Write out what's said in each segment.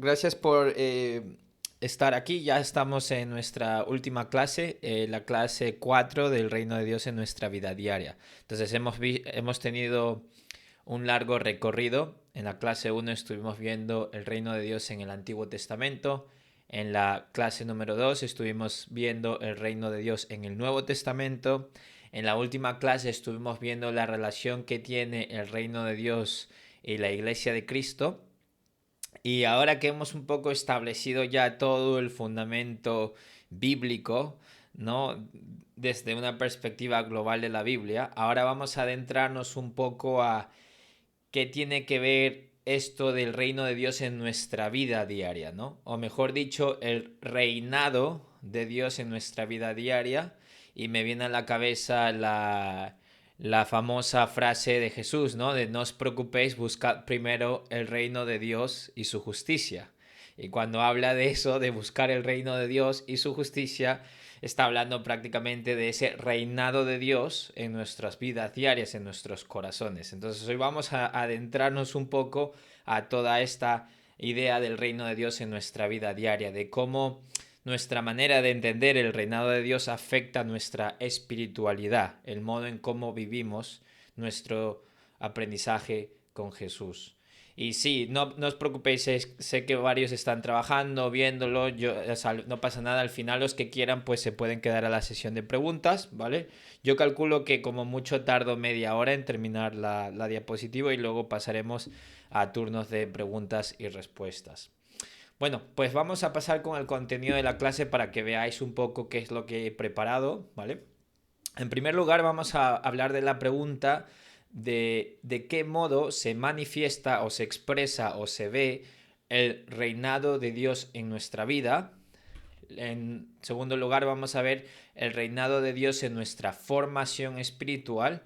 Gracias por estar aquí. Ya estamos en nuestra última clase, la clase 4 del Reino de Dios en nuestra vida diaria. Entonces hemos tenido un largo recorrido. En la clase uno estuvimos viendo el Reino de Dios en el Antiguo Testamento. En la clase número 2 estuvimos viendo el Reino de Dios en el Nuevo Testamento. En la última clase estuvimos viendo la relación que tiene el Reino de Dios y la Iglesia de Cristo. Y ahora que hemos un poco establecido ya todo el fundamento bíblico, ¿no? Desde una perspectiva global de la Biblia, ahora vamos a adentrarnos un poco a qué tiene que ver esto del reino de Dios en nuestra vida diaria, ¿no? O mejor dicho, el reinado de Dios en nuestra vida diaria. Y me viene a la cabeza la famosa frase de Jesús, ¿no? De no os preocupéis, buscad primero el reino de Dios y su justicia. Y cuando habla de eso, de buscar el reino de Dios y su justicia, está hablando prácticamente de ese reinado de Dios en nuestras vidas diarias, en nuestros corazones. Entonces hoy vamos a adentrarnos un poco a toda esta idea del reino de Dios en nuestra vida diaria, de cómo nuestra manera de entender el reinado de Dios afecta nuestra espiritualidad, el modo en cómo vivimos nuestro aprendizaje con Jesús. Y sí, no os preocupéis, sé que varios están trabajando, viéndolo, o sea, no pasa nada, al final los que quieran pues se pueden quedar a la sesión de preguntas, ¿vale? Yo calculo que como mucho tardo media hora en terminar la diapositiva y luego pasaremos a turnos de preguntas y respuestas. Bueno, pues vamos a pasar con el contenido de la clase para que veáis un poco qué es lo que he preparado, ¿vale? En primer lugar, vamos a hablar de la pregunta de qué modo se manifiesta o se expresa o se ve el reinado de Dios en nuestra vida. En segundo lugar, vamos a ver el reinado de Dios en nuestra formación espiritual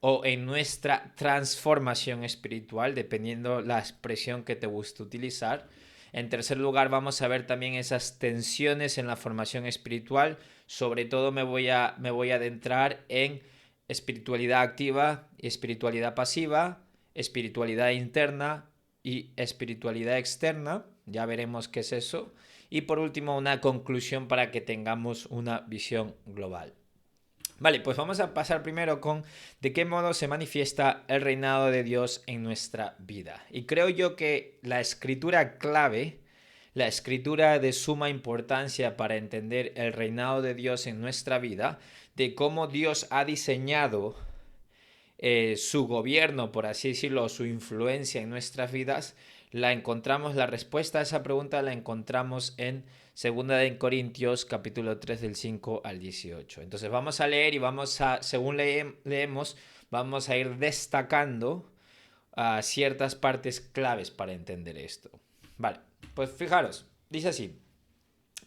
o en nuestra transformación espiritual, dependiendo la expresión que te guste utilizar. En tercer lugar, vamos a ver también esas tensiones en la formación espiritual. Sobre todo me voy a adentrar en espiritualidad activa y espiritualidad pasiva, espiritualidad interna y espiritualidad externa. Ya veremos qué es eso. Y por último, una conclusión para que tengamos una visión global. Vale, pues vamos a pasar primero con de qué modo se manifiesta el reinado de Dios en nuestra vida. Y creo yo que la escritura clave, la escritura de suma importancia para entender el reinado de Dios en nuestra vida, de cómo Dios ha diseñado su gobierno, por así decirlo, su influencia en nuestras vidas, la encontramos, la respuesta a esa pregunta la encontramos en 2 Corintios capítulo 3 del 5 al 18. Entonces vamos a leer y vamos a, según leemos, vamos a ir destacando ciertas partes claves para entender esto. Vale, pues fijaros, dice así,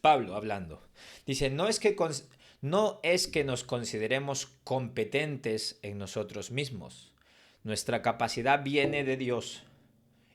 Pablo hablando, dice, no es que nos consideremos competentes en nosotros mismos. Nuestra capacidad viene de Dios.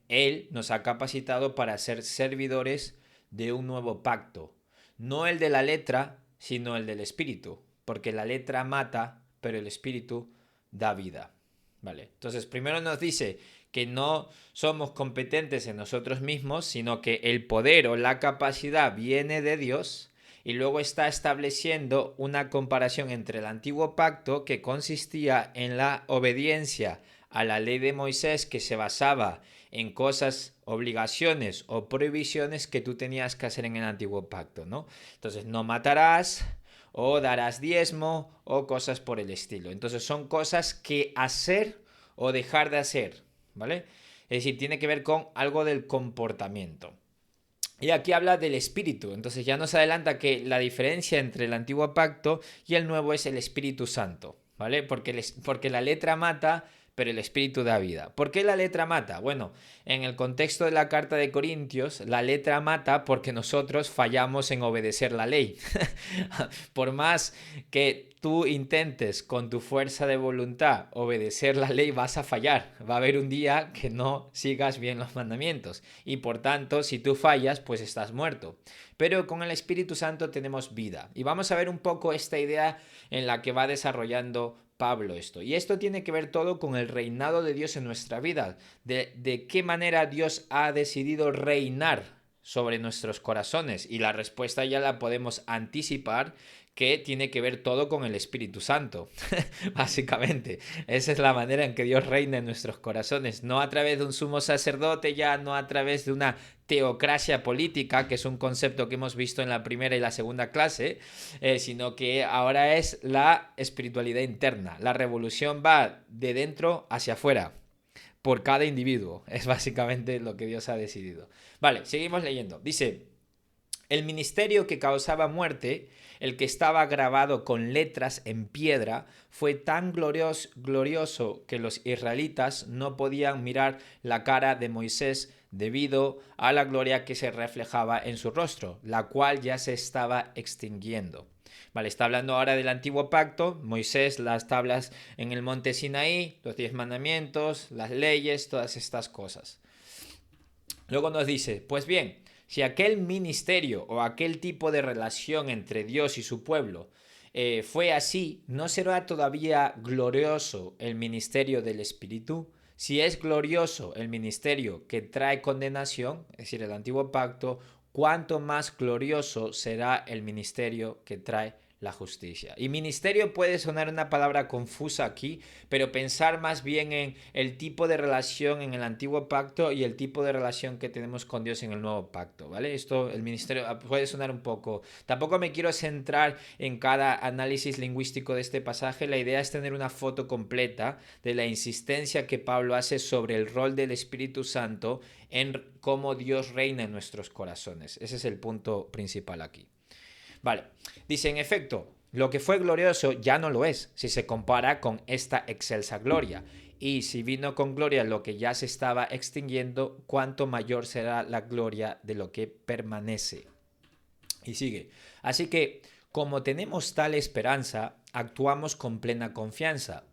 Él nos ha capacitado para ser servidores de un nuevo pacto. No el de la letra, sino el del espíritu. Porque la letra mata, pero el espíritu da vida. Vale. Entonces, primero nos dice que no somos competentes en nosotros mismos, sino que el poder o la capacidad viene de Dios. Y luego está estableciendo una comparación entre el antiguo pacto, que consistía en la obediencia a la ley de Moisés, que se basaba en cosas, obligaciones o prohibiciones que tú tenías que hacer en el antiguo pacto, ¿no? Entonces, no matarás o darás diezmo o cosas por el estilo. Entonces, son cosas que hacer o dejar de hacer, ¿vale? Es decir, tiene que ver con algo del comportamiento. Y aquí habla del espíritu, entonces ya nos adelanta que la diferencia entre el antiguo pacto y el nuevo es el Espíritu Santo, ¿vale? Porque la letra mata, pero el espíritu da vida. ¿Por qué la letra mata? Bueno, en el contexto de la carta de Corintios, la letra mata porque nosotros fallamos en obedecer la ley. Por más que tú intentes con tu fuerza de voluntad obedecer la ley, vas a fallar. Va a haber un día que no sigas bien los mandamientos. Y por tanto, si tú fallas, pues estás muerto. Pero con el Espíritu Santo tenemos vida. Y vamos a ver un poco esta idea en la que va desarrollando Pablo esto. Y esto tiene que ver todo con el reinado de Dios en nuestra vida. De qué manera Dios ha decidido reinar sobre nuestros corazones? Y la respuesta ya la podemos anticipar, que tiene que ver todo con el Espíritu Santo, básicamente. Esa es la manera en que Dios reina en nuestros corazones, no a través de un sumo sacerdote, ya no a través de una teocracia política, que es un concepto que hemos visto en la primera y la segunda clase, sino que ahora es la espiritualidad interna. La revolución va de dentro hacia afuera, por cada individuo. Es básicamente lo que Dios ha decidido. Vale, seguimos leyendo. Dice: el ministerio que causaba muerte, el que estaba grabado con letras en piedra, fue tan glorioso que los israelitas no podían mirar la cara de Moisés debido a la gloria que se reflejaba en su rostro, la cual ya se estaba extinguiendo. Vale, está hablando ahora del antiguo pacto, Moisés, las tablas en el monte Sinaí, los 10 mandamientos, las leyes, todas estas cosas. Luego nos dice, pues bien, si aquel ministerio o aquel tipo de relación entre Dios y su pueblo fue así, ¿no será todavía glorioso el ministerio del Espíritu? Si es glorioso el ministerio que trae condenación, es decir, el antiguo pacto, ¿cuánto más glorioso será el ministerio que trae la justicia? Y ministerio puede sonar una palabra confusa aquí, pero pensar más bien en el tipo de relación en el antiguo pacto y el tipo de relación que tenemos con Dios en el nuevo pacto, ¿vale? Esto, el ministerio puede sonar un poco... Tampoco me quiero centrar en cada análisis lingüístico de este pasaje, la idea es tener una foto completa de la insistencia que Pablo hace sobre el rol del Espíritu Santo en cómo Dios reina en nuestros corazones. Ese es el punto principal aquí. Vale, dice, en efecto, lo que fue glorioso ya no lo es si se compara con esta excelsa gloria. Y si vino con gloria lo que ya se estaba extinguiendo, cuánto mayor será la gloria de lo que permanece. Y sigue, así que como tenemos tal esperanza, actuamos con plena confianza.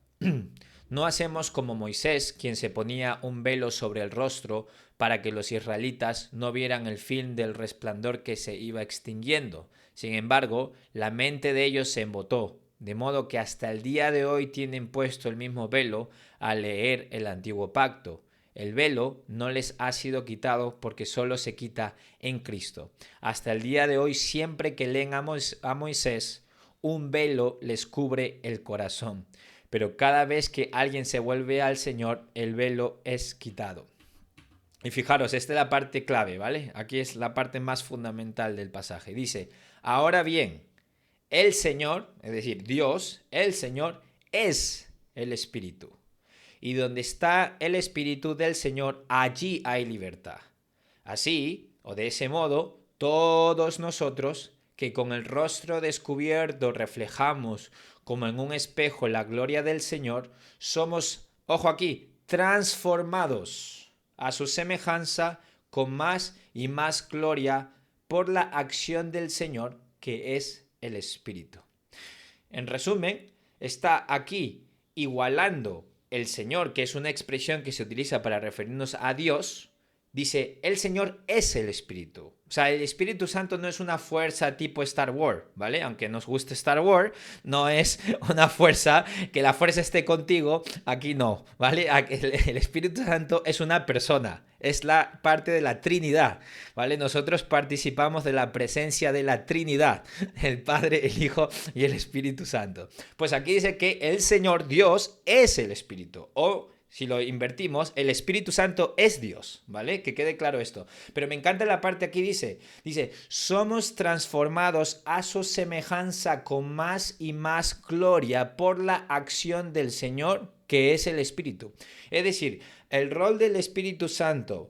No hacemos como Moisés, quien se ponía un velo sobre el rostro para que los israelitas no vieran el fin del resplandor que se iba extinguiendo. Sin embargo, la mente de ellos se embotó, de modo que hasta el día de hoy tienen puesto el mismo velo al leer el antiguo pacto. El velo no les ha sido quitado porque solo se quita en Cristo. Hasta el día de hoy, siempre que leen a Moisés, un velo les cubre el corazón. Pero cada vez que alguien se vuelve al Señor, el velo es quitado. Y fijaros, esta es la parte clave, ¿vale? Aquí es la parte más fundamental del pasaje. Dice, ahora bien, el Señor, es decir, Dios, el Señor, es el Espíritu. Y donde está el Espíritu del Señor, allí hay libertad. Así, o de ese modo, todos nosotros, que con el rostro descubierto reflejamos como en un espejo la gloria del Señor, somos, ojo aquí, transformados a su semejanza con más y más gloria por la acción del Señor, que es el Espíritu. En resumen, está aquí igualando el Señor, que es una expresión que se utiliza para referirnos a Dios. Dice, el Señor es el Espíritu. O sea, el Espíritu Santo no es una fuerza tipo Star Wars, ¿vale? Aunque nos guste Star Wars, no es una fuerza, que la fuerza esté contigo, aquí no, ¿vale? El Espíritu Santo es una persona, es la parte de la Trinidad, ¿vale? Nosotros participamos de la presencia de la Trinidad, el Padre, el Hijo y el Espíritu Santo. Pues aquí dice que el Señor Dios es el Espíritu, o si lo invertimos, el Espíritu Santo es Dios, ¿vale? Que quede claro esto. Pero me encanta la parte aquí, dice, somos transformados a su semejanza con más y más gloria por la acción del Señor, que es el Espíritu. Es decir, el rol del Espíritu Santo,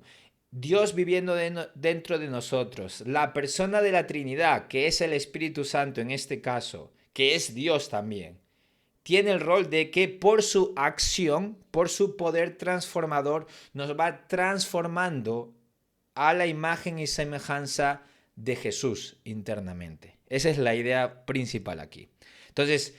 Dios viviendo dentro de nosotros, la persona de la Trinidad, que es el Espíritu Santo en este caso, que es Dios también, tiene el rol de que por su acción, por su poder transformador, nos va transformando a la imagen y semejanza de Jesús internamente. Esa es la idea principal aquí. Entonces,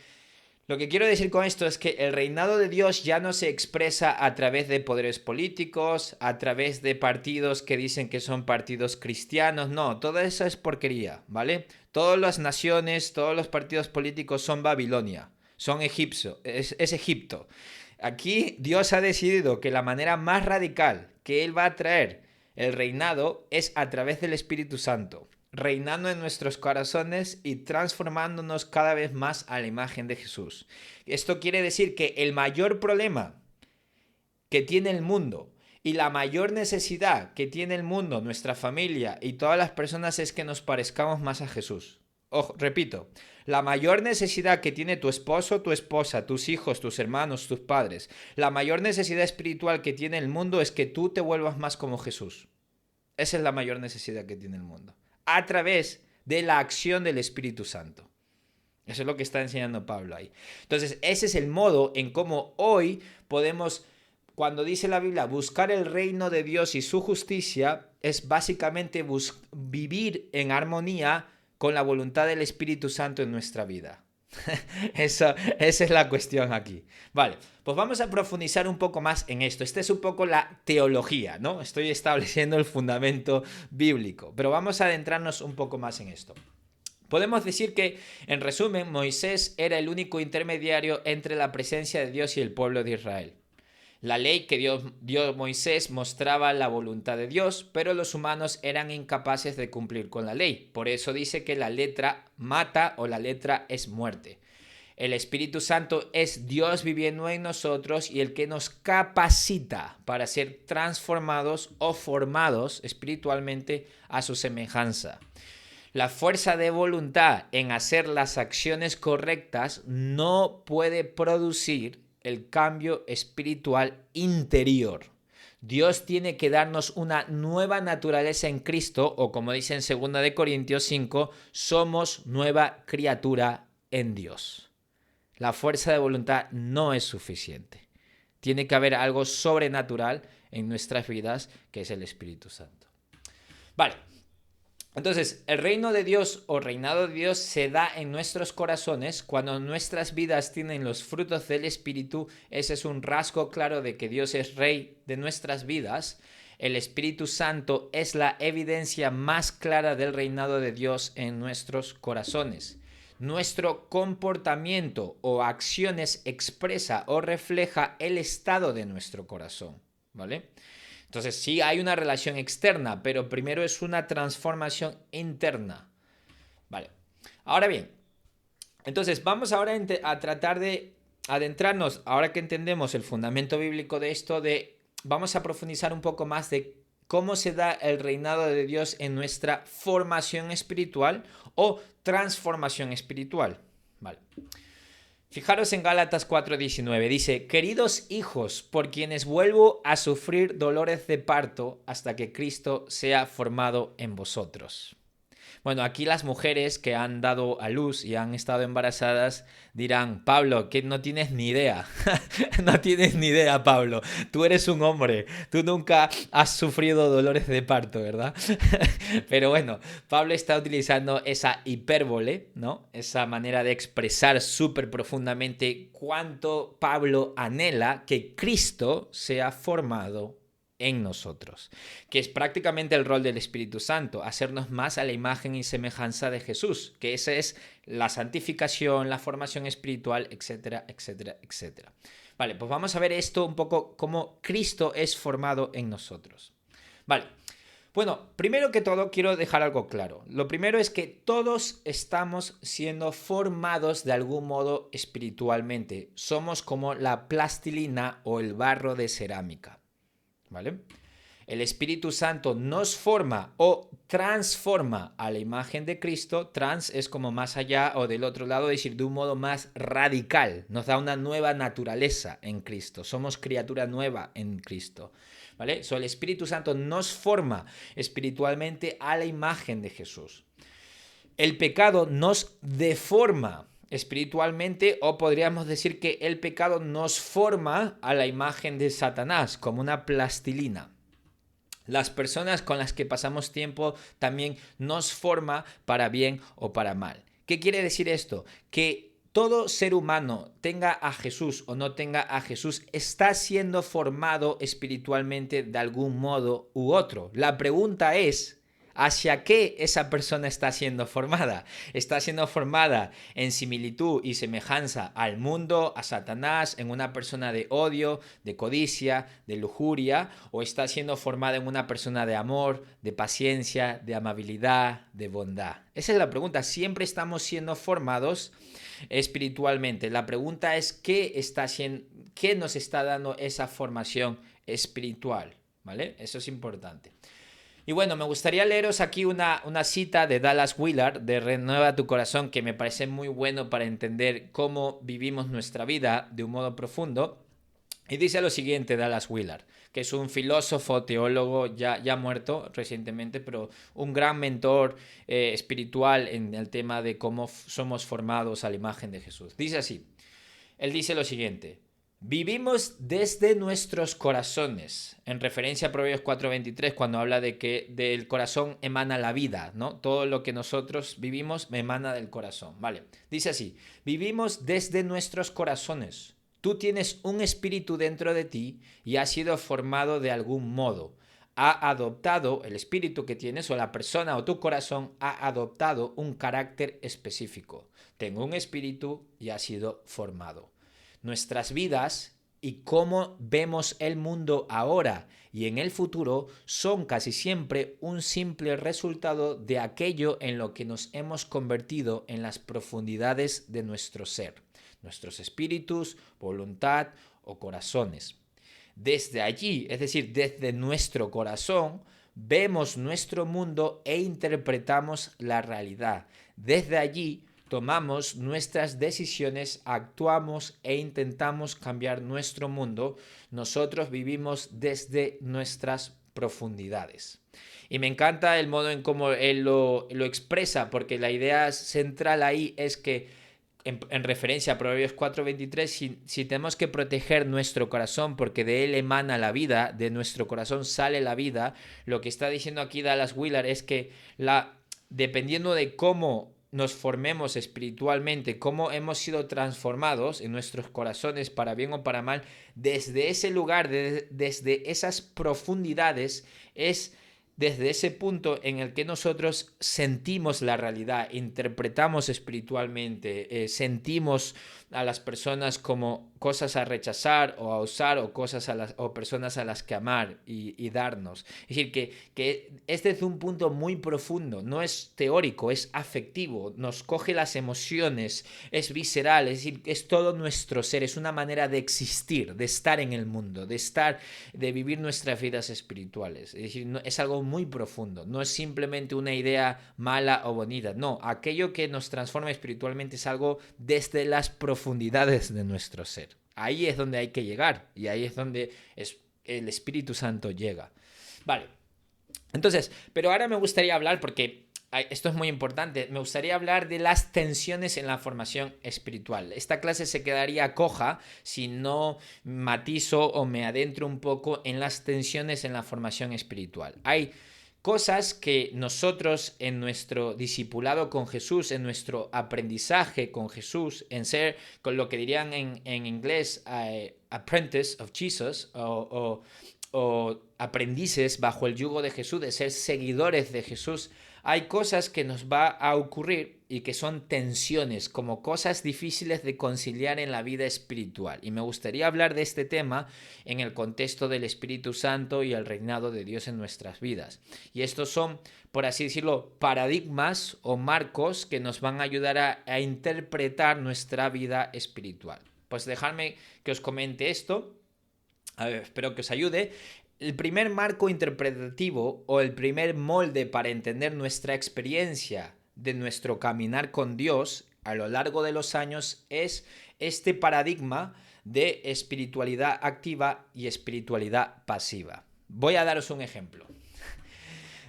lo que quiero decir con esto es que el reinado de Dios ya no se expresa a través de poderes políticos, a través de partidos que dicen que son partidos cristianos. No, toda esa es porquería, ¿vale? Todas las naciones, todos los partidos políticos son Babilonia. Son egipcios, es Egipto. Aquí Dios ha decidido que la manera más radical que Él va a traer El reinado es a través del Espíritu Santo, reinando en nuestros corazones y transformándonos cada vez más a la imagen de Jesús. Esto quiere decir que el mayor problema que tiene el mundo y la mayor necesidad que tiene el mundo, nuestra familia y todas las personas es que nos parezcamos más a Jesús. Ojo, repito, la mayor necesidad que tiene tu esposo, tu esposa, tus hijos, tus hermanos, tus padres, la mayor necesidad espiritual que tiene el mundo es que tú te vuelvas más como Jesús. Esa es la mayor necesidad que tiene el mundo. A través de la acción del Espíritu Santo. Eso es lo que está enseñando Pablo ahí. Entonces, ese es el modo en cómo hoy podemos, cuando dice la Biblia, buscar el reino de Dios y su justicia, es básicamente vivir en armonía con la voluntad del Espíritu Santo en nuestra vida. Esa es la cuestión aquí. Vale, pues vamos a profundizar un poco más en esto. Esta es un poco la teología, ¿no? Estoy estableciendo el fundamento bíblico, pero vamos a adentrarnos un poco más en esto. Podemos decir que, en resumen, Moisés era el único intermediario entre la presencia de Dios y el pueblo de Israel. La ley que dio a Moisés mostraba la voluntad de Dios, pero los humanos eran incapaces de cumplir con la ley. Por eso dice que la letra mata o la letra es muerte. El Espíritu Santo es Dios viviendo en nosotros y el que nos capacita para ser transformados o formados espiritualmente a su semejanza. La fuerza de voluntad en hacer las acciones correctas no puede producir el cambio espiritual interior. Dios tiene que darnos una nueva naturaleza en Cristo, o como dice en 2 Corintios 5, somos nueva criatura en Dios. La fuerza de voluntad no es suficiente. Tiene que haber algo sobrenatural en nuestras vidas, que es el Espíritu Santo. Vale. Entonces, el reino de Dios o reinado de Dios se da en nuestros corazones cuando nuestras vidas tienen los frutos del Espíritu. Ese es un rasgo claro de que Dios es rey de nuestras vidas. El Espíritu Santo es la evidencia más clara del reinado de Dios en nuestros corazones. Nuestro comportamiento o acciones expresa o refleja el estado de nuestro corazón, ¿vale? Entonces sí hay una relación externa, pero primero es una transformación interna. Vale. Ahora bien, entonces vamos ahora a tratar de adentrarnos, ahora que entendemos el fundamento bíblico de esto, vamos a profundizar un poco más de cómo se da el reinado de Dios en nuestra formación espiritual o transformación espiritual. Vale. Fijaros en Gálatas 4:19, dice, queridos hijos, por quienes vuelvo a sufrir dolores de parto hasta que Cristo sea formado en vosotros. Bueno, aquí las mujeres que han dado a luz y han estado embarazadas dirán, Pablo, que no tienes ni idea. No tienes ni idea, Pablo. Tú eres un hombre. Tú nunca has sufrido dolores de parto, ¿verdad? Pero bueno, Pablo está utilizando esa hipérbole, ¿no? Esa manera de expresar súper profundamente cuánto Pablo anhela que Cristo sea formado en nosotros, que es prácticamente el rol del Espíritu Santo, hacernos más a la imagen y semejanza de Jesús, que esa es la santificación, la formación espiritual, etcétera, etcétera, etcétera. Vale, pues vamos a ver esto un poco, cómo Cristo es formado en nosotros. Vale, bueno, primero que todo quiero dejar algo claro. Lo primero es que todos estamos siendo formados de algún modo espiritualmente. Somos como la plastilina o el barro de cerámica. ¿Vale? El Espíritu Santo nos forma o transforma a la imagen de Cristo. Trans es como más allá o del otro lado, es decir, de un modo más radical. Nos da una nueva naturaleza en Cristo. Somos criatura nueva en Cristo. ¿Vale? El Espíritu Santo nos forma espiritualmente a la imagen de Jesús. El pecado nos deforma espiritualmente, o podríamos decir que el pecado nos forma a la imagen de Satanás, como una plastilina. Las personas con las que pasamos tiempo también nos forma para bien o para mal. ¿Qué quiere decir esto? Que todo ser humano, tenga a Jesús o no tenga a Jesús, está siendo formado espiritualmente de algún modo u otro. La pregunta es, ¿Hacia qué esa persona está siendo formada? ¿Está siendo formada en similitud y semejanza al mundo, a Satanás, en una persona de odio, de codicia, de lujuria? ¿O está siendo formada en una persona de amor, de paciencia, de amabilidad, de bondad? Esa es la pregunta. Siempre estamos siendo formados espiritualmente. La pregunta es qué nos está dando esa formación espiritual, ¿vale? Eso es importante. Y bueno, me gustaría leeros aquí una cita de Dallas Willard de Renueva tu corazón, que me parece muy bueno para entender cómo vivimos nuestra vida de un modo profundo. Y dice lo siguiente Dallas Willard, que es un filósofo, teólogo ya muerto recientemente, pero un gran mentor espiritual en el tema de cómo somos formados a la imagen de Jesús. Dice así, él dice lo siguiente: vivimos desde nuestros corazones, en referencia a Proverbios 4:23, cuando habla de que del corazón emana la vida, ¿no? Todo lo que nosotros vivimos emana del corazón, ¿vale? Dice así, vivimos desde nuestros corazones. Tú tienes un espíritu dentro de ti y has sido formado de algún modo. Ha adoptado el espíritu que tienes, o la persona o tu corazón ha adoptado un carácter específico. Tengo un espíritu y ha sido formado. Nuestras vidas y cómo vemos el mundo ahora y en el futuro son casi siempre un simple resultado de aquello en lo que nos hemos convertido en las profundidades de nuestro ser, nuestros espíritus, voluntad o corazones. Desde allí, es decir, desde nuestro corazón, vemos nuestro mundo e interpretamos la realidad. Desde allí tomamos nuestras decisiones, actuamos e intentamos cambiar nuestro mundo. Nosotros vivimos desde nuestras profundidades. Y me encanta el modo en cómo él lo expresa, porque la idea central ahí es que en referencia a Proverbios 4:23, si tenemos que proteger nuestro corazón porque de él emana la vida, de nuestro corazón sale la vida, lo que está diciendo aquí Dallas Willard es que dependiendo de cómo nos formemos espiritualmente, cómo hemos sido transformados en nuestros corazones para bien o para mal, desde ese lugar, desde esas profundidades, es desde ese punto en el que nosotros sentimos la realidad, interpretamos espiritualmente, sentimos a las personas como cosas a rechazar o a usar, o cosas o personas a las que amar y darnos. Es decir, que es desde un punto muy profundo, no es teórico, es afectivo, nos coge las emociones, es visceral, es decir, es todo nuestro ser, es una manera de existir, de estar en el mundo, de vivir nuestras vidas espirituales. Es decir, es algo muy profundo, no es simplemente una idea mala o bonita, no, aquello que nos transforma espiritualmente es algo desde las profundidades de nuestro ser. Ahí es donde hay que llegar y ahí es donde el Espíritu Santo llega. Vale, entonces, pero ahora me gustaría hablar, porque esto es muy importante, me gustaría hablar de las tensiones en la formación espiritual. Esta clase se quedaría coja si no matizo o me adentro un poco en las tensiones en la formación espiritual. Hay cosas que nosotros en nuestro discipulado con Jesús, en nuestro aprendizaje con Jesús, en ser, con lo que dirían en inglés, apprentice of Jesus, o aprendices bajo el yugo de Jesús, de ser seguidores de Jesús, hay cosas que nos va a ocurrir y que son tensiones, como cosas difíciles de conciliar en la vida espiritual. Y me gustaría hablar de este tema en el contexto del Espíritu Santo y el reinado de Dios en nuestras vidas. Y estos son, por así decirlo, paradigmas o marcos que nos van a ayudar a interpretar nuestra vida espiritual. Pues dejadme que os comente esto. A ver, espero que os ayude. El primer marco interpretativo o el primer molde para entender nuestra experiencia de nuestro caminar con Dios a lo largo de los años es este paradigma de espiritualidad activa y espiritualidad pasiva. Voy a daros un ejemplo.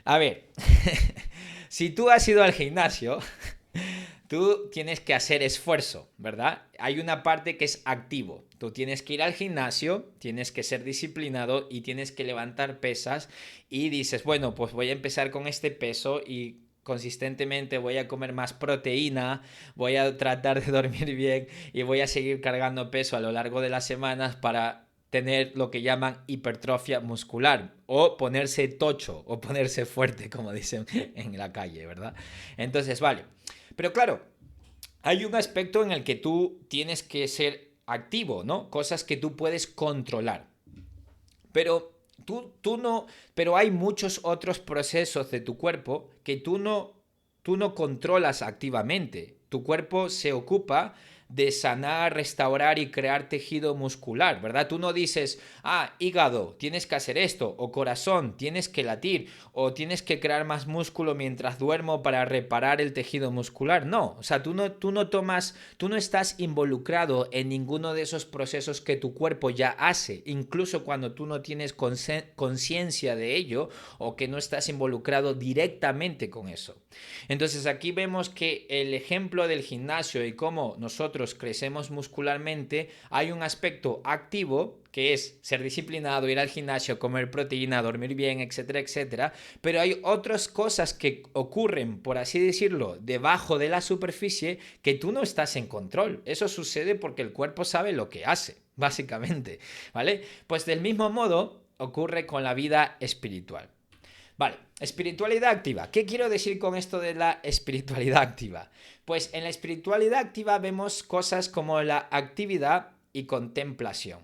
A ver, si tú has ido al gimnasio, tú tienes que hacer esfuerzo, ¿verdad? Hay una parte que es activo. Tú tienes que ir al gimnasio, tienes que ser disciplinado y tienes que levantar pesas y dices, bueno, pues voy a empezar con este peso y consistentemente voy a comer más proteína, voy a tratar de dormir bien y voy a seguir cargando peso a lo largo de las semanas para tener lo que llaman hipertrofia muscular o ponerse tocho o ponerse fuerte, como dicen en la calle, ¿verdad? Entonces, vale. Pero claro, hay un aspecto en el que tú tienes que ser activo, ¿no? Cosas que tú puedes controlar. Pero tú no, pero hay muchos otros procesos de tu cuerpo que tú no controlas activamente. Tu cuerpo se ocupa de sanar, restaurar y crear tejido muscular, ¿verdad? Tú no dices, hígado, tienes que hacer esto, o corazón, tienes que latir, o tienes que crear más músculo mientras duermo para reparar el tejido muscular. No, o sea, tú no estás involucrado en ninguno de esos procesos que tu cuerpo ya hace, incluso cuando tú no tienes conciencia de ello o que no estás involucrado directamente con eso. Entonces aquí vemos que el ejemplo del gimnasio y cómo nosotros crecemos muscularmente, hay un aspecto activo que es ser disciplinado, ir al gimnasio, comer proteína, dormir bien, etcétera, etcétera. Pero hay otras cosas que ocurren, por así decirlo, debajo de la superficie que tú no estás en control. Eso sucede porque el cuerpo sabe lo que hace, básicamente, ¿vale? Pues del mismo modo ocurre con la vida espiritual. Vale, espiritualidad activa. ¿Qué quiero decir con esto de la espiritualidad activa? Pues en la espiritualidad activa vemos cosas como la actividad y contemplación.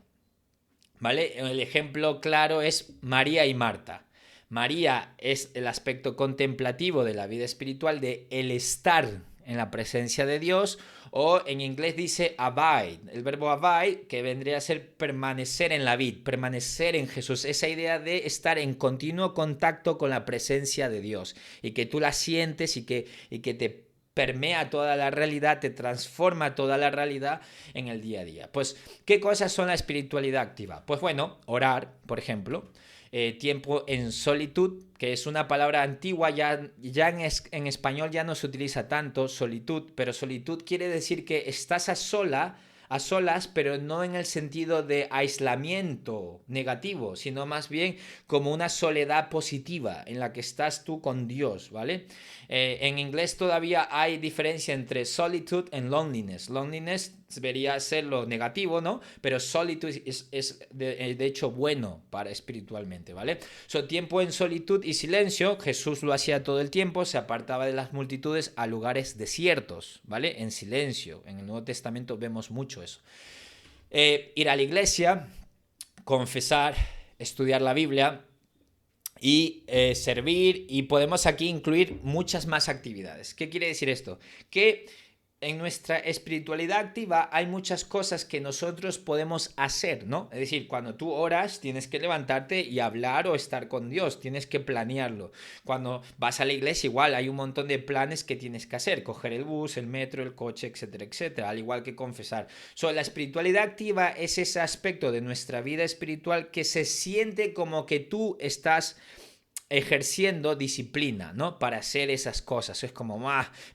¿Vale? El ejemplo claro es María y Marta. María es el aspecto contemplativo de la vida espiritual, de el estar en la presencia de Dios, o en inglés dice abide, el verbo abide, que vendría a ser permanecer en la vid, permanecer en Jesús, esa idea de estar en continuo contacto con la presencia de Dios y que tú la sientes y que te permea toda la realidad, te transforma toda la realidad en el día a día. Pues, ¿qué cosas son la espiritualidad activa? Pues bueno, orar, por ejemplo, tiempo en solitud, que es una palabra antigua, ya en español ya no se utiliza tanto, solitud, pero solitud quiere decir que estás a solas, pero no en el sentido de aislamiento negativo, sino más bien como una soledad positiva en la que estás tú con Dios, ¿vale? En inglés todavía hay diferencia entre solitude y loneliness. Loneliness debería ser lo negativo, ¿no? Pero solitude es de hecho bueno para espiritualmente, ¿vale? Tiempo en solitud y silencio, Jesús lo hacía todo el tiempo, se apartaba de las multitudes a lugares desiertos, ¿vale? En silencio. En el Nuevo Testamento vemos mucho eso. Ir a la iglesia, confesar, estudiar la Biblia y servir, y podemos aquí incluir muchas más actividades. ¿Qué quiere decir esto? Que en nuestra espiritualidad activa hay muchas cosas que nosotros podemos hacer, ¿no? Es decir, cuando tú oras tienes que levantarte y hablar o estar con Dios, tienes que planearlo. Cuando vas a la iglesia igual hay un montón de planes que tienes que hacer, coger el bus, el metro, el coche, etcétera, etcétera, al igual que confesar. La espiritualidad activa es ese aspecto de nuestra vida espiritual que se siente como que tú estás ejerciendo disciplina, ¿no? Para hacer esas cosas. Es como,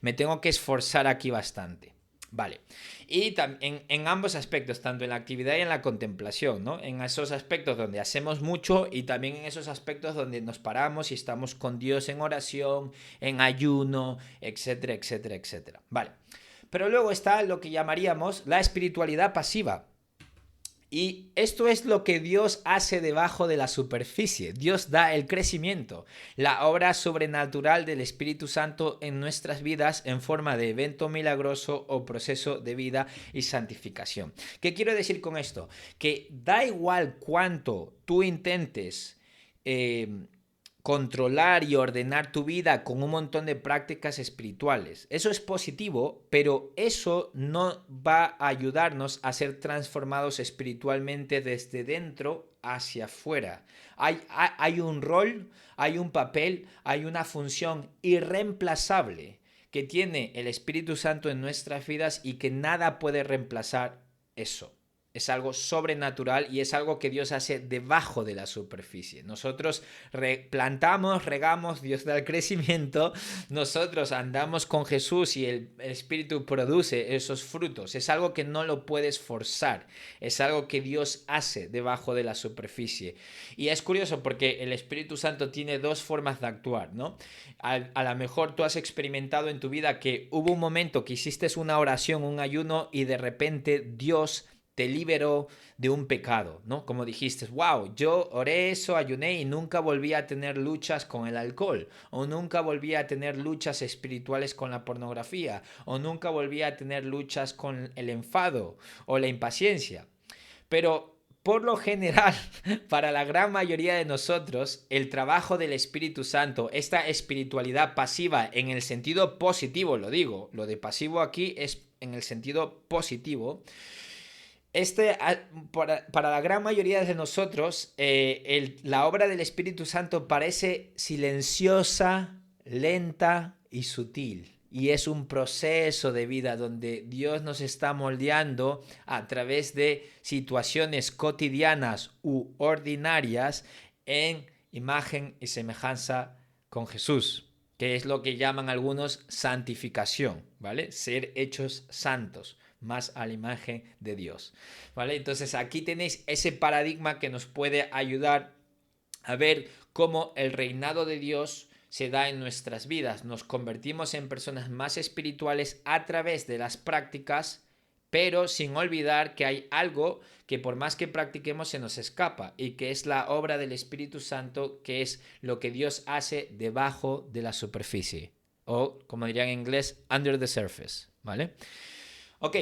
me tengo que esforzar aquí bastante. Vale. Y en ambos aspectos, tanto en la actividad y en la contemplación, ¿no? En esos aspectos donde hacemos mucho y también en esos aspectos donde nos paramos y estamos con Dios en oración, en ayuno, etcétera, etcétera, etcétera. Vale. Pero luego está lo que llamaríamos la espiritualidad pasiva. Y esto es lo que Dios hace debajo de la superficie. Dios da el crecimiento, la obra sobrenatural del Espíritu Santo en nuestras vidas en forma de evento milagroso o proceso de vida y santificación. ¿Qué quiero decir con esto? Que da igual cuánto tú intentes controlar y ordenar tu vida con un montón de prácticas espirituales. Eso es positivo, pero eso no va a ayudarnos a ser transformados espiritualmente desde dentro hacia afuera. Hay un rol, hay un papel, hay una función irreemplazable que tiene el Espíritu Santo en nuestras vidas y que nada puede reemplazar eso. Es algo sobrenatural y es algo que Dios hace debajo de la superficie. Nosotros plantamos, regamos, Dios da el crecimiento, nosotros andamos con Jesús y el Espíritu produce esos frutos. Es algo que no lo puedes forzar, es algo que Dios hace debajo de la superficie. Y es curioso porque el Espíritu Santo tiene dos formas de actuar, ¿no? A lo mejor tú has experimentado en tu vida que hubo un momento que hiciste una oración, un ayuno y de repente Dios te liberó de un pecado, ¿no? Como dijiste, wow, yo oré eso, ayuné y nunca volví a tener luchas con el alcohol, o nunca volví a tener luchas espirituales con la pornografía, o nunca volví a tener luchas con el enfado o la impaciencia. Pero por lo general, para la gran mayoría de nosotros, el trabajo del Espíritu Santo, esta espiritualidad pasiva en el sentido positivo, lo digo, lo de pasivo aquí es en el sentido positivo. Para la gran mayoría de nosotros, la obra del Espíritu Santo parece silenciosa, lenta y sutil. Y es un proceso de vida donde Dios nos está moldeando a través de situaciones cotidianas u ordinarias en imagen y semejanza con Jesús, que es lo que llaman algunos santificación, ¿vale? Ser hechos santos, más a la imagen de Dios, ¿vale? Entonces aquí tenéis ese paradigma que nos puede ayudar a ver cómo el reinado de Dios se da en nuestras vidas. Nos convertimos en personas más espirituales a través de las prácticas, pero sin olvidar que hay algo que por más que practiquemos se nos escapa y que es la obra del Espíritu Santo, que es lo que Dios hace debajo de la superficie, o como dirían en inglés, under the surface, ¿vale? Ok,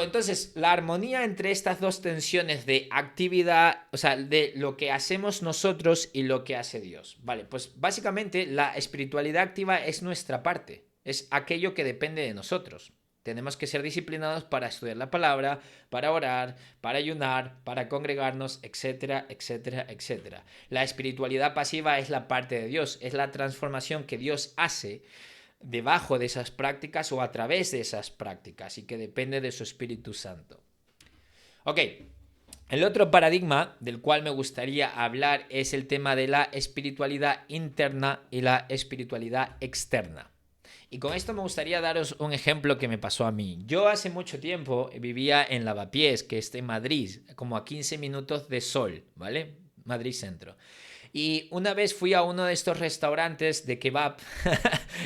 entonces la armonía entre estas dos tensiones de actividad, o sea, de lo que hacemos nosotros y lo que hace Dios. Vale, pues básicamente la espiritualidad activa es nuestra parte, es aquello que depende de nosotros. Tenemos que ser disciplinados para estudiar la palabra, para orar, para ayunar, para congregarnos, etcétera, etcétera, etcétera. La espiritualidad pasiva es la parte de Dios, es la transformación que Dios hace debajo de esas prácticas o a través de esas prácticas y que depende de su Espíritu Santo. Ok, el otro paradigma del cual me gustaría hablar es el tema de la espiritualidad interna y la espiritualidad externa. Y con esto me gustaría daros un ejemplo que me pasó a mí. Yo hace mucho tiempo vivía en Lavapiés, que está en Madrid, como a 15 minutos de Sol, ¿vale? Madrid Centro. Y una vez fui a uno de estos restaurantes de kebab,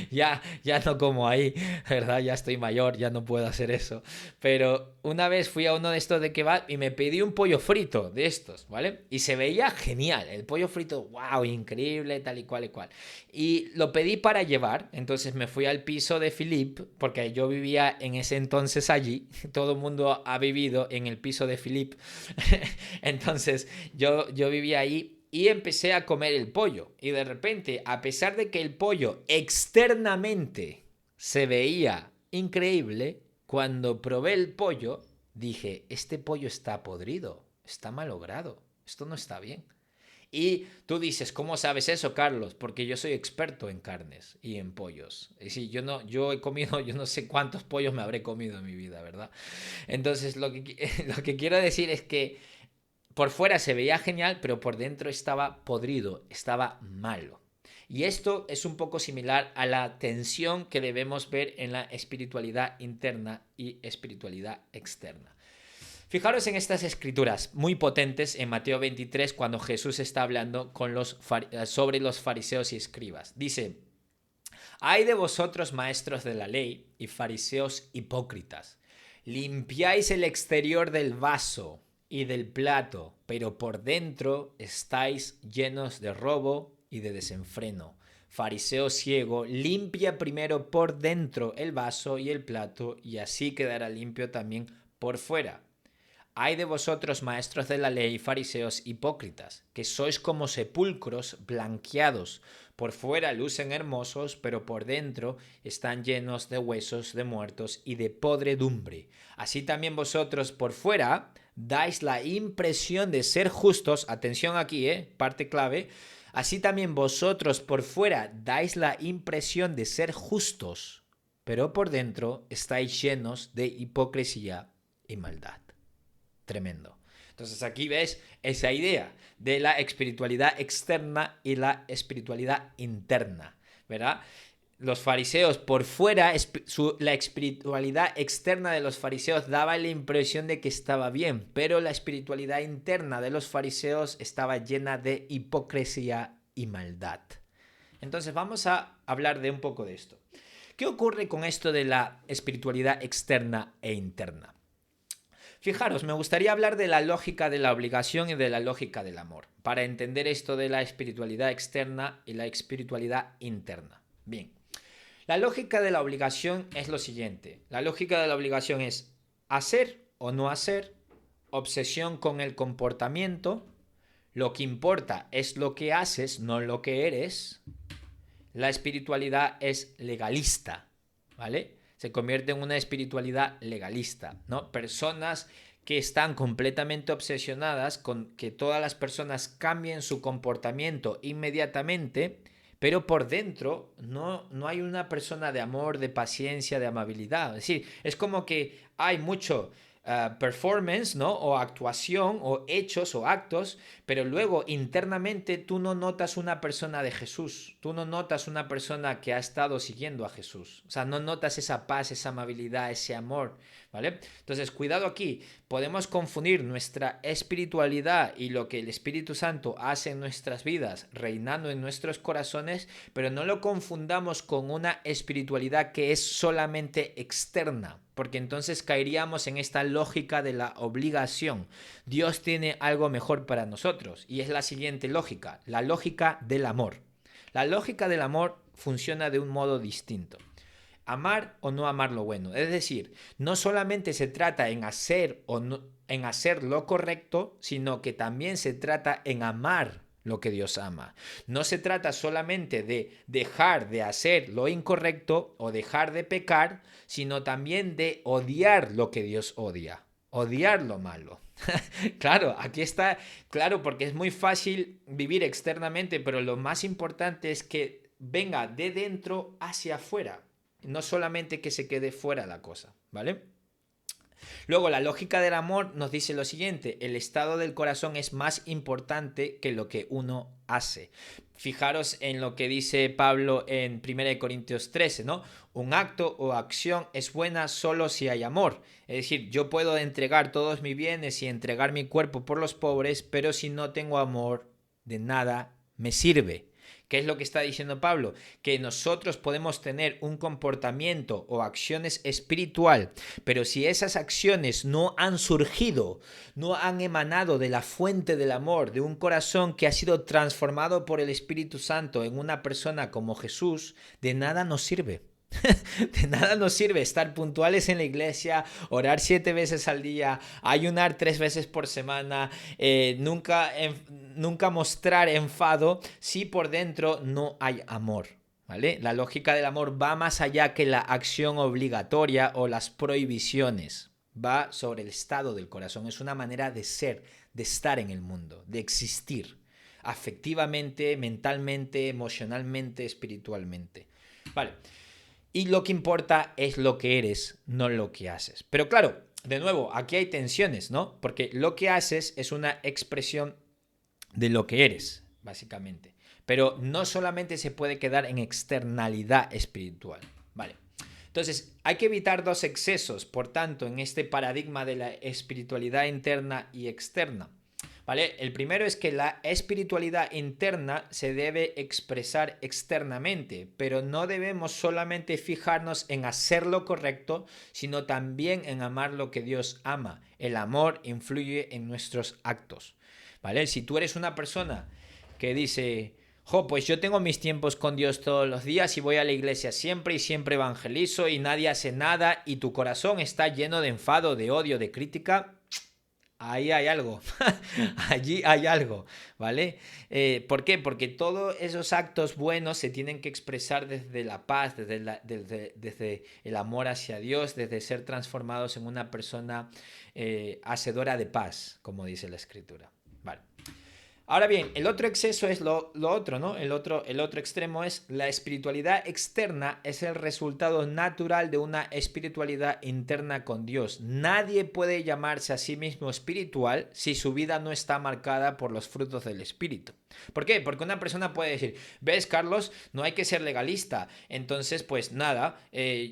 ya no como ahí, ¿verdad? Ya estoy mayor, ya no puedo hacer eso. Pero una vez fui a uno de estos de kebab y me pedí un pollo frito de estos, ¿vale? Y se veía genial, el pollo frito, wow, increíble, tal y cual y cual. Y lo pedí para llevar, entonces me fui al piso de Philippe, porque yo vivía en ese entonces allí, todo el mundo ha vivido en el piso de Philippe, entonces yo vivía ahí. Y empecé a comer el pollo. Y de repente, a pesar de que el pollo externamente se veía increíble, cuando probé el pollo, dije, este pollo está podrido, está malogrado, esto no está bien. Y tú dices, ¿cómo sabes eso, Carlos? Porque yo soy experto en carnes y en pollos. Y sí, yo he comido, yo no sé cuántos pollos me habré comido en mi vida, ¿verdad? Entonces, lo que quiero decir es que por fuera se veía genial, pero por dentro estaba podrido, estaba malo. Y esto es un poco similar a la tensión que debemos ver en la espiritualidad interna y espiritualidad externa. Fijaros en estas escrituras muy potentes en Mateo 23 cuando Jesús está hablando sobre los fariseos y escribas. Dice, «Ay de vosotros, maestros de la ley y fariseos hipócritas, limpiáis el exterior del vaso y del plato, pero por dentro estáis llenos de robo y de desenfreno. Fariseo ciego, limpia primero por dentro el vaso y el plato, y así quedará limpio también por fuera. Ay de vosotros, maestros de la ley, fariseos hipócritas, que sois como sepulcros blanqueados. Por fuera lucen hermosos, pero por dentro están llenos de huesos de muertos y de podredumbre. Así también vosotros por fuera dais la impresión de ser justos. Atención aquí, parte clave. Así también vosotros por fuera dais la impresión de ser justos, pero por dentro estáis llenos de hipocresía y maldad. Tremendo. Entonces aquí ves esa idea de la espiritualidad externa y la espiritualidad interna, ¿verdad? Los fariseos por fuera, la espiritualidad externa de los fariseos daba la impresión de que estaba bien, pero la espiritualidad interna de los fariseos estaba llena de hipocresía y maldad. Entonces vamos a hablar de un poco de esto. ¿Qué ocurre con esto de la espiritualidad externa e interna? Fijaros, me gustaría hablar de la lógica de la obligación y de la lógica del amor, para entender esto de la espiritualidad externa y la espiritualidad interna. Bien, la lógica de la obligación es lo siguiente. La lógica de la obligación es hacer o no hacer, obsesión con el comportamiento, lo que importa es lo que haces, no lo que eres. La espiritualidad es legalista, ¿vale? Se convierte en una espiritualidad legalista, ¿no? Personas que están completamente obsesionadas con que todas las personas cambien su comportamiento inmediatamente, pero por dentro no hay una persona de amor, de paciencia, de amabilidad. Es decir, es como que hay mucho performance, ¿no? O actuación, o hechos, o actos, pero luego internamente tú no notas una persona de Jesús, tú no notas una persona que ha estado siguiendo a Jesús, o sea, no notas esa paz, esa amabilidad, ese amor, ¿vale? Entonces, cuidado aquí, podemos confundir nuestra espiritualidad y lo que el Espíritu Santo hace en nuestras vidas, reinando en nuestros corazones, pero no lo confundamos con una espiritualidad que es solamente externa, porque entonces caeríamos en esta lógica de la obligación. Dios tiene algo mejor para nosotros y es la siguiente lógica, la lógica del amor. La lógica del amor funciona de un modo distinto. Amar o no amar lo bueno. Es decir, no solamente se trata en hacer o no, en hacer lo correcto, sino que también se trata en amar lo que Dios ama. No se trata solamente de dejar de hacer lo incorrecto o dejar de pecar, sino también de odiar lo que Dios odia, odiar lo malo. Claro, aquí está, claro, porque es muy fácil vivir externamente, pero lo más importante es que venga de dentro hacia afuera, no solamente que se quede fuera la cosa, ¿vale? Luego, la lógica del amor nos dice lo siguiente, el estado del corazón es más importante que lo que uno hace. Fijaros en lo que dice Pablo en 1 Corintios 13, ¿no? Un acto o acción es buena solo si hay amor. Es decir, yo puedo entregar todos mis bienes y entregar mi cuerpo por los pobres, pero si no tengo amor, de nada me sirve. ¿Qué es lo que está diciendo Pablo? Que nosotros podemos tener un comportamiento o acciones espiritual, pero si esas acciones no han surgido, no han emanado de la fuente del amor, de un corazón que ha sido transformado por el Espíritu Santo en una persona como Jesús, de nada nos sirve. De nada nos sirve estar puntuales en la iglesia, orar 7 veces al día, ayunar 3 veces por semana, nunca mostrar enfado si por dentro no hay amor. ¿Vale? La lógica del amor va más allá que la acción obligatoria o las prohibiciones. Va sobre el estado del corazón. Es una manera de ser, de estar en el mundo, de existir afectivamente, mentalmente, emocionalmente, espiritualmente. Vale. Y lo que importa es lo que eres, no lo que haces. Pero claro, de nuevo, aquí hay tensiones, ¿no? Porque lo que haces es una expresión de lo que eres, básicamente. Pero no solamente se puede quedar en externalidad espiritual, ¿vale? Entonces, hay que evitar dos excesos, por tanto, en este paradigma de la espiritualidad interna y externa. ¿Vale? El primero es que la espiritualidad interna se debe expresar externamente, pero no debemos solamente fijarnos en hacer lo correcto, sino también en amar lo que Dios ama. El amor influye en nuestros actos, ¿vale? Si tú eres una persona que dice, pues yo tengo mis tiempos con Dios todos los días y voy a la iglesia siempre y siempre evangelizo y nadie hace nada y tu corazón está lleno de enfado, de odio, de crítica, ahí hay algo, allí hay algo, ¿vale? ¿Por qué? Porque todos esos actos buenos se tienen que expresar desde la paz, desde el amor hacia Dios, desde ser transformados en una persona hacedora de paz, como dice la Escritura. Vale. Ahora bien, el otro exceso es lo otro, ¿no? El otro extremo es la espiritualidad externa, es el resultado natural de una espiritualidad interna con Dios. Nadie puede llamarse a sí mismo espiritual si su vida no está marcada por los frutos del Espíritu. ¿Por qué? Porque una persona puede decir, ves, Carlos, no hay que ser legalista. Entonces, pues nada,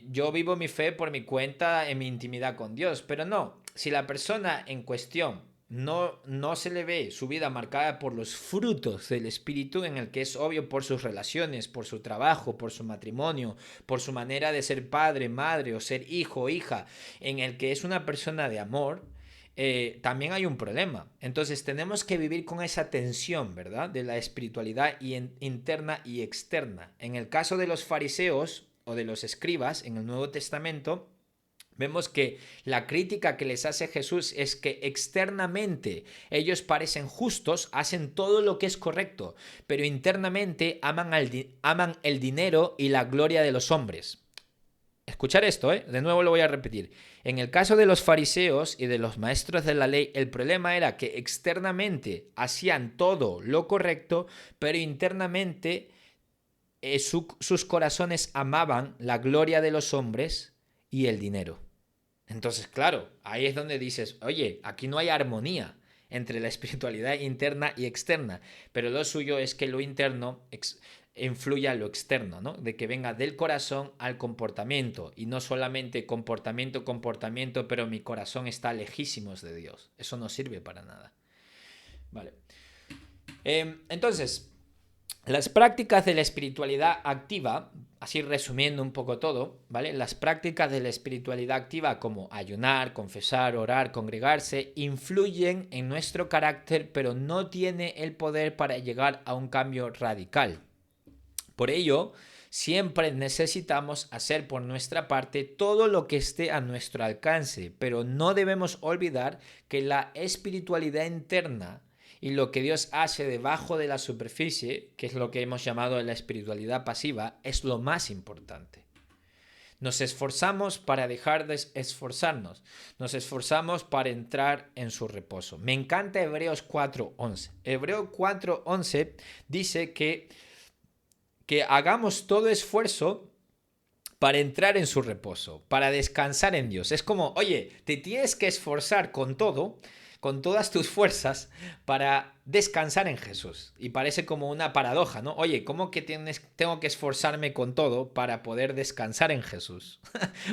yo vivo mi fe por mi cuenta en mi intimidad con Dios. Pero no, si la persona en cuestión no se le ve su vida marcada por los frutos del Espíritu, en el que es obvio por sus relaciones, por su trabajo, por su matrimonio, por su manera de ser padre, madre o ser hijo o hija, en el que es una persona de amor, también hay un problema. Entonces tenemos que vivir con esa tensión, ¿verdad? De la espiritualidad interna y externa. En el caso de los fariseos o de los escribas en el Nuevo Testamento, vemos que la crítica que les hace Jesús es que externamente ellos parecen justos, hacen todo lo que es correcto, pero internamente aman el dinero y la gloria de los hombres. Escuchar esto, de nuevo lo voy a repetir. En el caso de los fariseos y de los maestros de la ley, el problema era que externamente hacían todo lo correcto, pero internamente sus corazones amaban la gloria de los hombres y el dinero. Entonces, claro, ahí es donde dices, oye, aquí no hay armonía entre la espiritualidad interna y externa, pero lo suyo es que lo interno influya en lo externo, ¿no? De que venga del corazón al comportamiento y no solamente comportamiento, pero mi corazón está lejísimos de Dios. Eso no sirve para nada. Vale. Entonces, las prácticas de la espiritualidad activa, así resumiendo un poco todo, ¿vale? Las prácticas de la espiritualidad activa como ayunar, confesar, orar, congregarse, influyen en nuestro carácter, pero no tiene el poder para llegar a un cambio radical. Por ello, siempre necesitamos hacer por nuestra parte todo lo que esté a nuestro alcance, pero no debemos olvidar que la espiritualidad interna y lo que Dios hace debajo de la superficie, que es lo que hemos llamado la espiritualidad pasiva, es lo más importante. Nos esforzamos para dejar de esforzarnos. Nos esforzamos para entrar en su reposo. Me encanta Hebreos 4:11. Hebreos 4:11 dice que hagamos todo esfuerzo para entrar en su reposo, para descansar en Dios. Es como, oye, te tienes que esforzar con todo, con todas tus fuerzas, para descansar en Jesús. Y parece como una paradoja, ¿no? Oye, ¿cómo que tengo que esforzarme con todo para poder descansar en Jesús?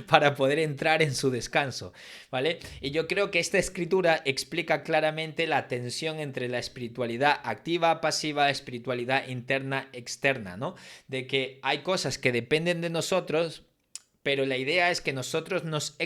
Para poder entrar en su descanso, ¿vale? Y yo creo que esta escritura explica claramente la tensión entre la espiritualidad activa, pasiva, espiritualidad interna, externa, ¿no? De que hay cosas que dependen de nosotros, pero la idea es que nosotros nos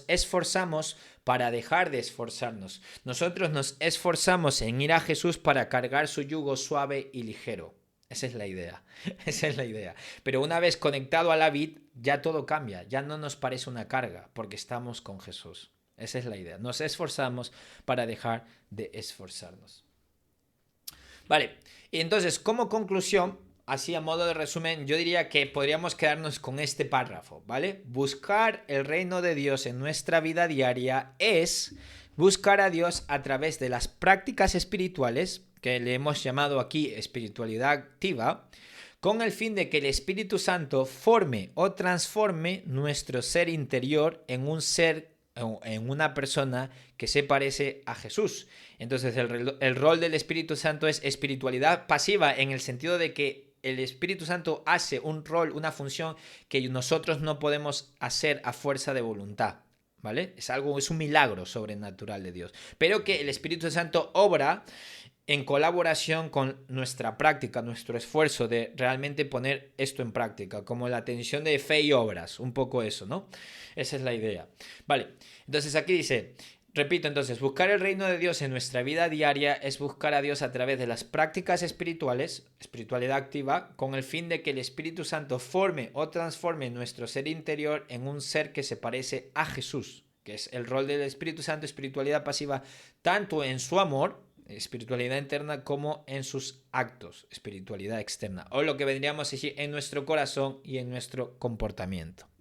esforzamos para dejar de esforzarnos. Nosotros nos esforzamos en ir a Jesús para cargar su yugo suave y ligero. Esa es la idea. Esa es la idea. Pero una vez conectado a la vid, ya todo cambia. Ya no nos parece una carga porque estamos con Jesús. Esa es la idea. Nos esforzamos para dejar de esforzarnos. Vale. Y entonces, como conclusión, así a modo de resumen, yo diría que podríamos quedarnos con este párrafo, ¿vale? Buscar el reino de Dios en nuestra vida diaria es buscar a Dios a través de las prácticas espirituales, que le hemos llamado aquí espiritualidad activa, con el fin de que el Espíritu Santo forme o transforme nuestro ser interior en un ser, en una persona que se parece a Jesús. Entonces el rol del Espíritu Santo es espiritualidad pasiva en el sentido de que el Espíritu Santo hace un rol, una función que nosotros no podemos hacer a fuerza de voluntad, ¿vale? Es un milagro sobrenatural de Dios. Pero que el Espíritu Santo obra en colaboración con nuestra práctica, nuestro esfuerzo de realmente poner esto en práctica, como la tensión de fe y obras, un poco eso, ¿no? Esa es la idea. Vale, entonces aquí dice... Repito entonces, buscar el reino de Dios en nuestra vida diaria es buscar a Dios a través de las prácticas espirituales, espiritualidad activa, con el fin de que el Espíritu Santo forme o transforme nuestro ser interior en un ser que se parece a Jesús, que es el rol del Espíritu Santo, espiritualidad pasiva, tanto en su amor, espiritualidad interna, como en sus actos, espiritualidad externa, o lo que vendríamos a decir en nuestro corazón y en nuestro comportamiento.